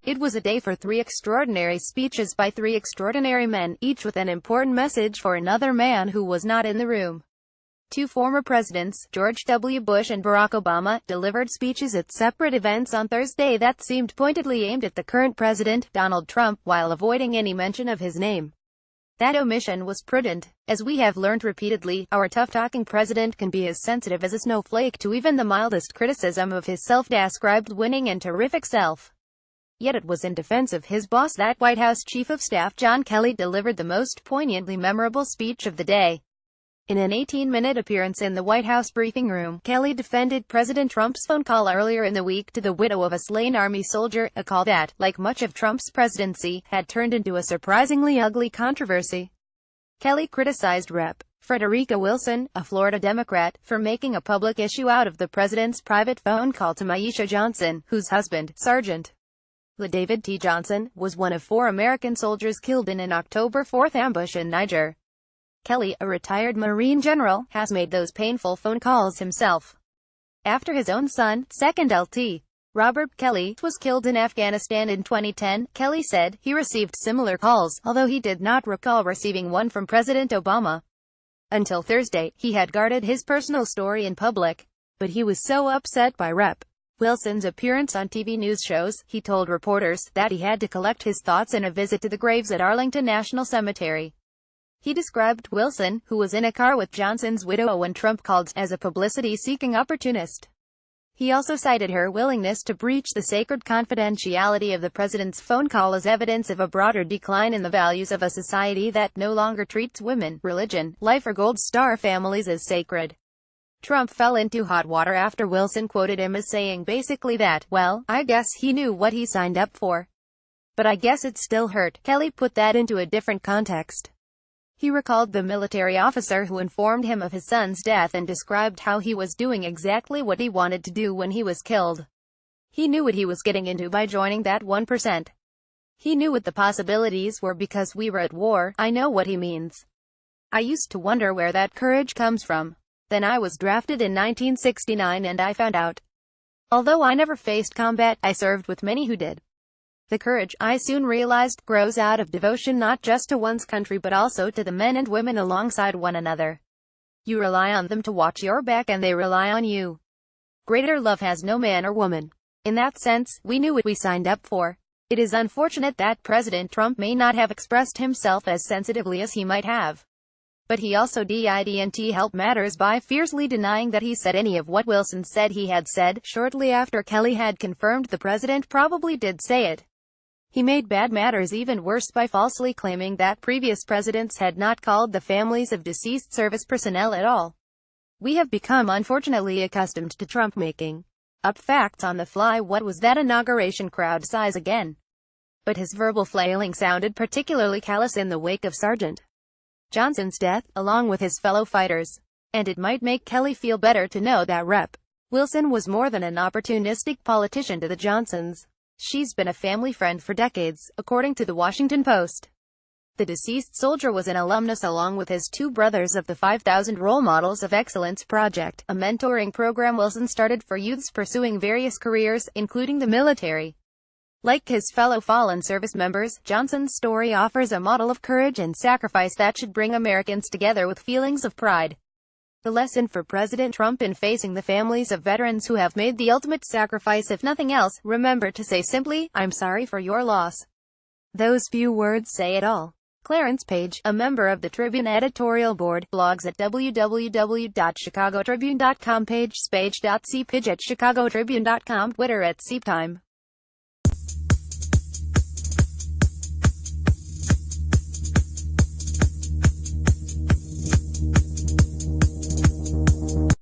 It was a day for three extraordinary speeches by three extraordinary men, each with an important message for another man who was not in the room. Two former presidents, George W. Bush and Barack Obama, delivered speeches at separate events on Thursday that seemed pointedly aimed at the current president, Donald Trump, while avoiding any mention of his name. That omission was prudent. As we have learned repeatedly, our tough-talking president can be as sensitive as a snowflake to even the mildest criticism of his self-described winning and terrific self. Yet it was in defense of his boss that White House Chief of Staff John Kelly delivered the most poignantly memorable speech of the day. In an 18-minute appearance in the White House briefing room, Kelly defended President Trump's phone call earlier in the week to the widow of a slain Army soldier, a call that, like much of Trump's presidency, had turned into a surprisingly ugly controversy. Kelly criticized Rep. Frederica Wilson, a Florida Democrat, for making a public issue out of the president's private phone call to Maisha Johnson, whose husband, Sergeant David T. Johnson, was one of 4 American soldiers killed in an October 4th ambush in Niger. Kelly, a retired Marine general, has made those painful phone calls himself. After his own son, 2nd Lt. Robert Kelly, was killed in Afghanistan in 2010, Kelly said he received similar calls, although he did not recall receiving one from President Obama. Until Thursday, he had guarded his personal story in public. But he was so upset by Rep. Wilson's appearance on TV news shows, he told reporters that he had to collect his thoughts in a visit to the graves at Arlington National Cemetery. He described Wilson, who was in a car with Johnson's widow when Trump called, as a publicity-seeking opportunist. He also cited her willingness to breach the sacred confidentiality of the president's phone call as evidence of a broader decline in the values of a society that no longer treats women, religion, life or Gold Star families as sacred. Trump fell into hot water after Wilson quoted him as saying basically that, well, I guess he knew what he signed up for. But I guess it still hurt. Kelly put that into a different context. He recalled the military officer who informed him of his son's death and described how he was doing exactly what he wanted to do when he was killed. He knew what he was getting into by joining that 1%. He knew what the possibilities were because we were at war. I know what he means. I used to wonder where that courage comes from. Then I was drafted in 1969 and I found out. Although I never faced combat, I served with many who did. The courage, I soon realized, grows out of devotion not just to one's country but also to the men and women alongside one another. You rely on them to watch your back and they rely on you. Greater love has no man or woman. In that sense, we knew what we signed up for. It is unfortunate that President Trump may not have expressed himself as sensitively as he might have. But he also didn't help matters by fiercely denying that he said any of what Wilson said he had said. Shortly after Kelly had confirmed the president probably did say it, he made bad matters even worse by falsely claiming that previous presidents had not called the families of deceased service personnel at all. We have become unfortunately accustomed to Trump making up facts on the fly. What was that inauguration crowd size again? But his verbal flailing sounded particularly callous in the wake of Sergeant Johnson's death, along with his fellow fighters. And it might make Kelly feel better to know that Rep. Wilson was more than an opportunistic politician to the Johnsons. She's been a family friend for decades, according to the Washington Post. The deceased soldier was an alumnus along with his 2 brothers of the 5,000 Role Models of Excellence Project, a mentoring program Wilson started for youths pursuing various careers, including the military. Like his fellow fallen service members, Johnson's story offers a model of courage and sacrifice that should bring Americans together with feelings of pride. The lesson for President Trump in facing the families of veterans who have made the ultimate sacrifice, if nothing else, remember to say simply, I'm sorry for your loss. Those few words say it all. Clarence Page, a member of the Tribune editorial board, blogs at www.chicagotribune.com. Page@chicagotribune.com, Twitter @CPTime.